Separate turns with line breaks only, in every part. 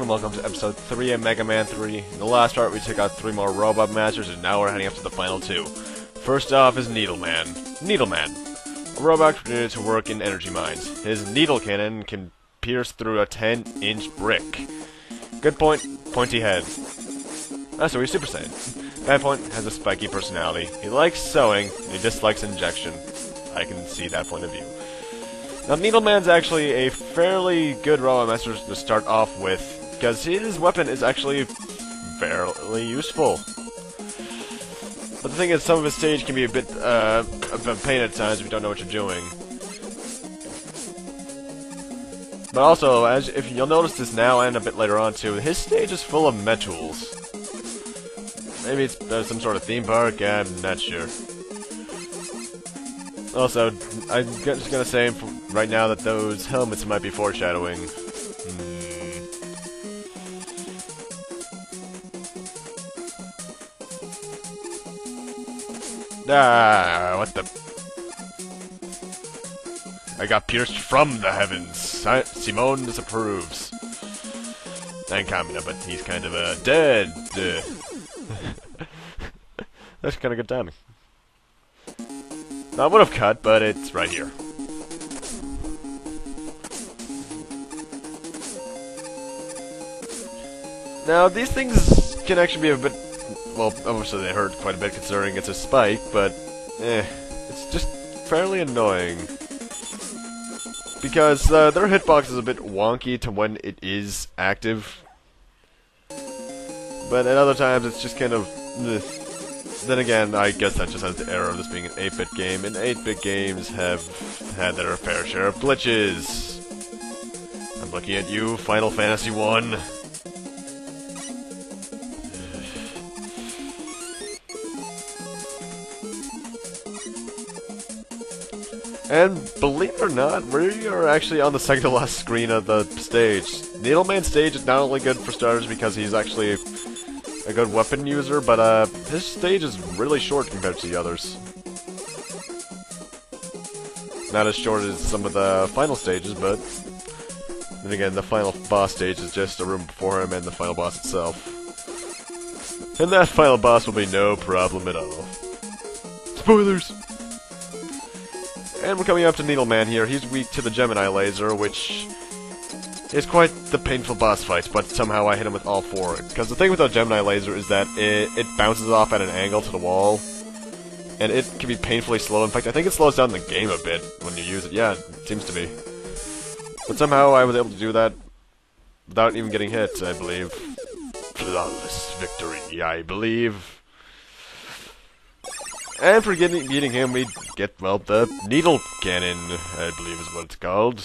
and welcome to episode 3 of Mega Man 3. In the last part, we took out 3 more Robot Masters, and now we're heading up to the final 2. First off is Needleman. Needleman, a robot created to work in energy mines. His needle cannon can pierce through a 10-inch brick. Good point, pointy head. So he's Super Saiyan. Bad point, has a spiky personality. He likes sewing, and he dislikes injection. I can see that point of view. Now, Needleman's actually a fairly good Robot Master to start off with, because his weapon is actually fairly useful. But the thing is, some of his stage can be a bit of a pain at times if you don't know what you're doing. But also, if you'll notice this now and a bit later on too, his stage is full of metals. Maybe it's some sort of theme park, I'm not sure. Also, I'm just gonna say right now that those helmets might be foreshadowing. Ah, what the... I got pierced from the heavens. Simone disapproves. And Kamina, but he's kind of dead. That's kind of good timing. I would have cut, but it's right here. Now, these things can actually be a bit... Well, obviously they hurt quite a bit considering it's a spike, but... it's just fairly annoying. Because their hitbox is a bit wonky to when it is active. But at other times it's just kind of... Then again, I guess that just has the error of this being an 8-bit game, and 8-bit games have had their fair share of glitches. I'm looking at you, Final Fantasy 1. And believe it or not, we are actually on the second to last screen of the stage. Needleman's stage is not only good for starters because he's actually a good weapon user, but his stage is really short compared to the others. Not as short as some of the final stages, but then again, the final boss stage is just a room before him and the final boss itself. And that final boss will be no problem at all. Spoilers! And we're coming up to Needleman here. He's weak to the Gemini laser, which is quite the painful boss fight, but somehow I hit him with all 4. Because the thing with the Gemini laser is that it bounces off at an angle to the wall, and it can be painfully slow. In fact, I think it slows down the game a bit when you use it. Yeah, it seems to be. But somehow I was able to do that without even getting hit, I believe. Flawless victory, I believe. And for beating him, we get, well, the needle cannon, I believe is what it's called.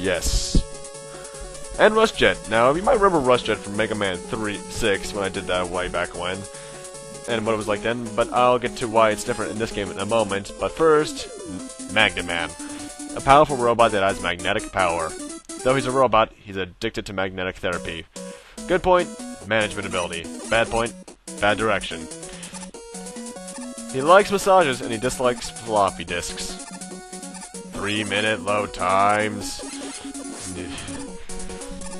Yes. And Rush Jet. Now, you might remember Rush Jet from Mega Man 6 when I did that way back when. And what it was like then, but I'll get to why it's different in this game in a moment. But first, Magda Man. A powerful robot that has magnetic power. Though he's a robot, he's addicted to magnetic therapy. Good point, management ability. Bad point, bad direction. He likes massages and he dislikes floppy disks. 3-minute load times.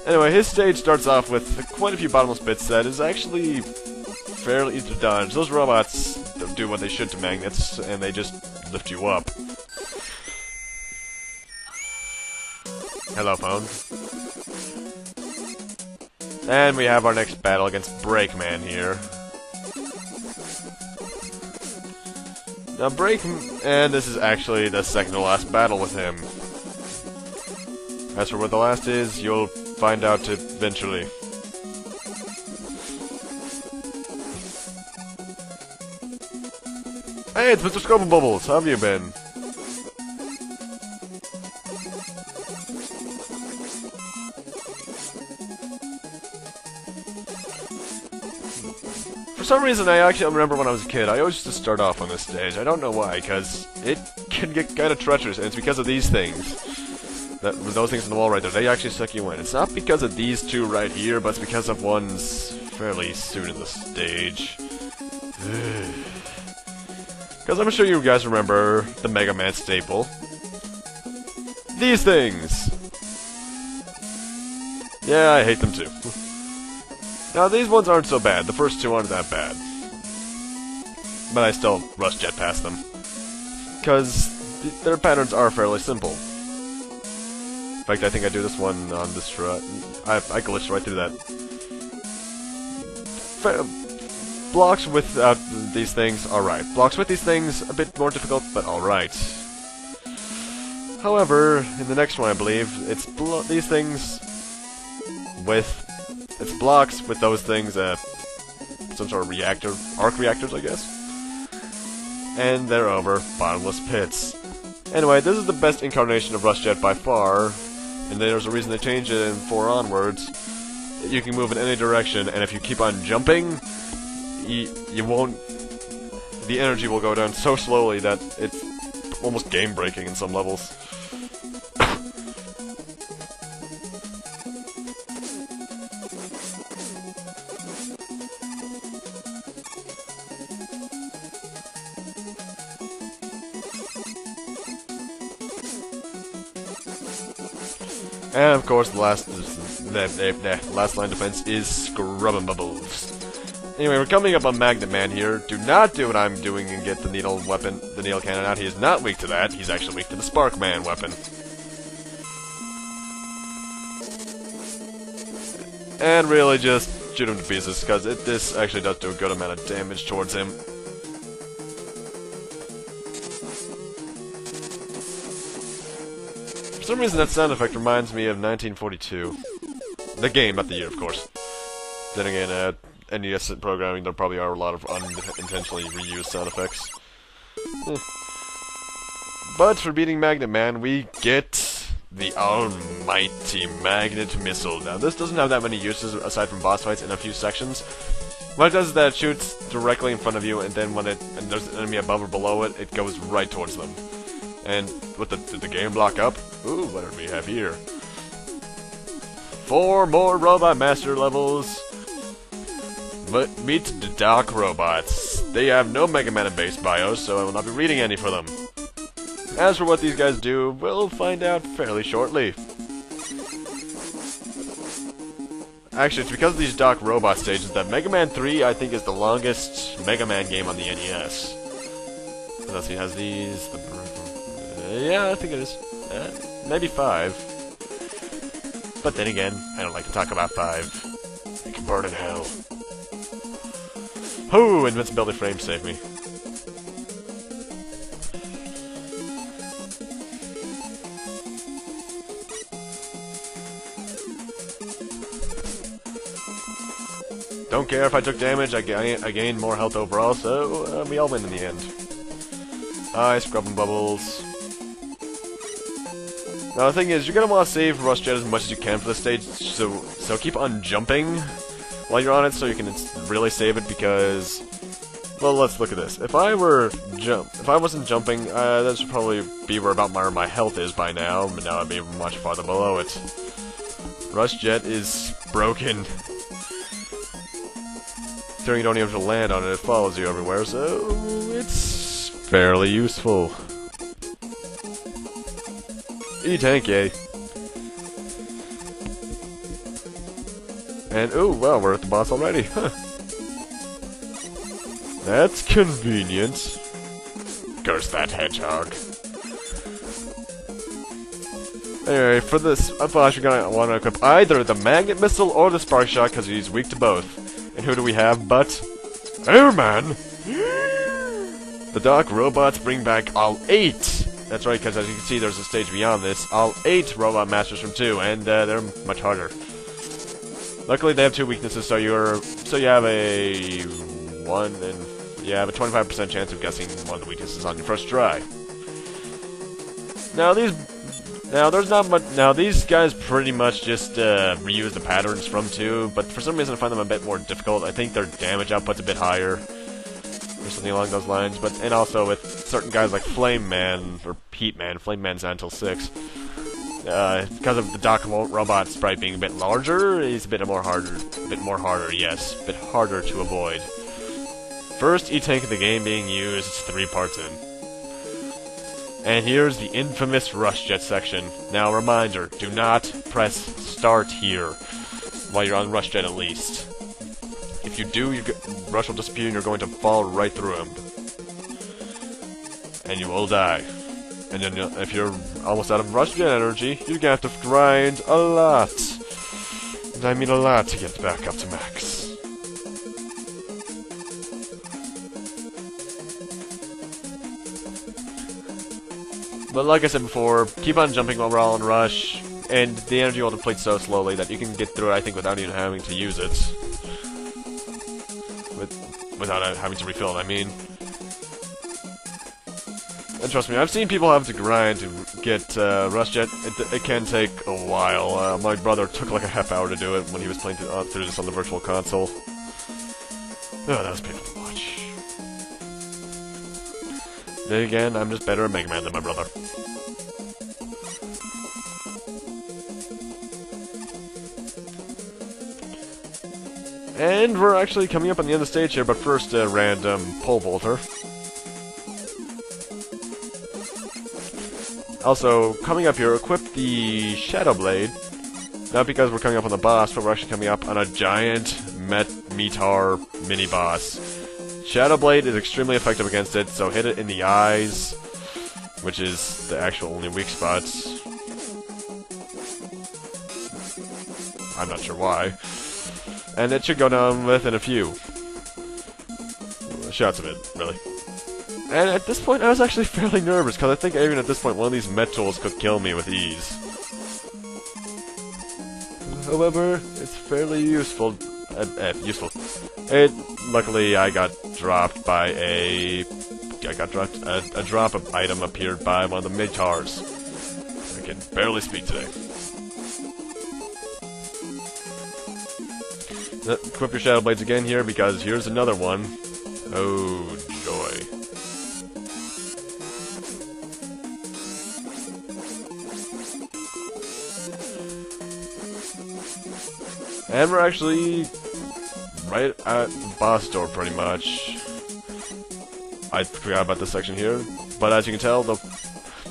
Anyway, his stage starts off with quite a few bottomless bits that is actually fairly easy to dodge. Those robots do what they should to magnets, and they just lift you up. Hello, phone. And we have our next battle against Breakman here. Now and this is actually the second to last battle with him. As for what the last is, you'll find out eventually. Hey, it's Mr. Scope and Bubbles. How have you been? For some reason, I actually remember when I was a kid, I always used to start off on this stage. I don't know why, because it can get kind of treacherous, and it's because of these things. Those things on the wall right there, they actually suck you in. It's not because of these two right here, but it's because of ones fairly soon in the stage. Because I'm sure you guys remember the Mega Man staple. these things! Yeah, I hate them too. Now, these ones aren't so bad. The first two aren't that bad. But I still rush jet past them. Because their patterns are fairly simple. In fact, I think I do this one on this try. I glitched right through that. Blocks without these things, alright. Blocks with these things, a bit more difficult, but alright. However, in the next one, I believe, it's these things with... It's blocks with those things, some sort of reactor, arc reactors, I guess. And they're over, bottomless pits. Anyway, this is the best incarnation of Rush Jet by far, and there's a reason they changed it in 4 onwards. You can move in any direction, and if you keep on jumping, you won't... The energy will go down so slowly that it's almost game-breaking in some levels. And of course, the last line defense is Scrubbin' Bubbles. Anyway, we're coming up on Magda Man here. Do not do what I'm doing and get the needle weapon, the needle cannon out. He is not weak to that. He's actually weak to the Spark Man weapon. And really just shoot him to pieces, because this actually does do a good amount of damage towards him. For some reason, that sound effect reminds me of 1942. The game, not the year, of course. Then again, NES programming, there probably are a lot of unintentionally reused sound effects. But for beating Magda Man, we get the almighty Magnet Missile. Now, this doesn't have that many uses aside from boss fights in a few sections. What it does is that it shoots directly in front of you, and then when there's an enemy above or below it, it goes right towards them. And with the game block up, ooh, what do we have here? 4 more Robot Master levels. But meet the Dark Robots. They have no Mega Man and base bios, so I will not be reading any for them. As for what these guys do, we'll find out fairly shortly. Actually, it's because of these Dark Robot stages that Mega Man 3, I think, is the longest Mega Man game on the NES. Unless he has these... yeah, I think it is. Maybe 5. But then again, I don't like to talk about 5. I can burn in hell. Oh, invincibility frame saved me. Don't care if I took damage, I gained more health overall, so we all win in the end. Scrubbing Bubbles. Now the thing is, you're gonna want to save Rush Jet as much as you can for this stage, so keep on jumping while you're on it, so you can really save it. Because, well, let's look at this. If I wasn't jumping, that should probably be where about my health is by now. But now I'd be much farther below it. Rush Jet is broken. Considering you don't even have to land on it, it follows you everywhere, so it's fairly useful. E-Tank, eh? And, oh, well, we're at the boss already, huh. That's convenient. Curse that hedgehog. Anyway, for this boss, you're gonna want to equip either the Magnet Missile or the Spark Shot, because he's weak to both. And who do we have but... Airman! The Dark Robots bring back all 8! That's right, because as you can see, there's a stage beyond this. All 8 Robot Masters from 2, and they're much harder. Luckily, they have 2 weaknesses, so you have a 25% chance of guessing one of the weaknesses on your first try. Now these guys pretty much just reuse the patterns from 2, but for some reason I find them a bit more difficult. I think their damage output's a bit higher, or something along those lines. And also with certain guys like Flame Man or Heat Man. Flame Man's not until 6. Because of the Dark Robot sprite being a bit larger, he's a bit harder, yes, a bit harder to avoid. First E-Tank of the game being used 3 parts in. And here's the infamous Rush Jet section. Now, reminder, do not press start here, while you're on Rush Jet at least. If you do, Rush will disappear and you're going to fall right through him. And you will die. And then if you're almost out of Rush Jet energy, you're gonna have to grind a lot. And I mean a lot to get back up to max. But like I said before, keep on jumping while we're all in Rush, and the energy will deplete so slowly that you can get through it, I think, without even having to use it. Without having to refill it, I mean. And trust me, I've seen people have to grind to get Rush Jet. It can take a while. My brother took like a half hour to do it when he was playing through this on the virtual console. Oh, that was painful to watch. Then again, I'm just better at Mega Man than my brother. And we're actually coming up on the end of the stage here, but first a random pole vaulter. Also, coming up here, equip the Shadow Blade. Not because we're coming up on the boss, but we're actually coming up on a giant Metar mini-boss. Shadow Blade is extremely effective against it, so hit it in the eyes, which is the actual only weak spot. I'm not sure why. And it should go down within a few shots of it, really. And at this point, I was actually fairly nervous, because I think even at this point, one of these metals could kill me with ease. However, it's fairly useful. Luckily, I got dropped by a drop of item appeared by one of the Mitars. I can barely speak today. Equip your Shadow Blades again here, because here's another one. Oh, joy. And we're actually right at the boss door, pretty much. I forgot about this section here, but as you can tell, the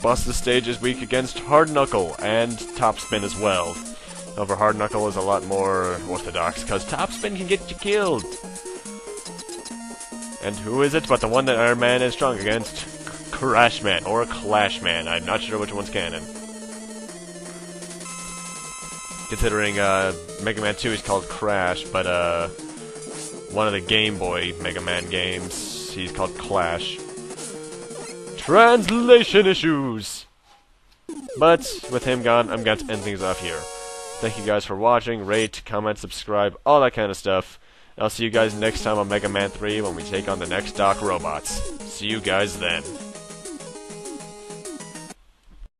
boss of the stage is weak against Hard Knuckle and Top Spin as well. However, Hard Knuckle is a lot more orthodox, because Top Spin can get you killed. And who is it but the one that Iron Man is strong against? Crash Man, or Clash Man. I'm not sure which one's canon. Considering Mega Man 2 is called Crash, but one of the Game Boy Mega Man games, he's called Clash. Translation issues! But with him gone, I'm going to end things off here. Thank you guys for watching, rate, comment, subscribe, all that kind of stuff. And I'll see you guys next time on Mega Man 3 when we take on the next Doc robots. See you guys then.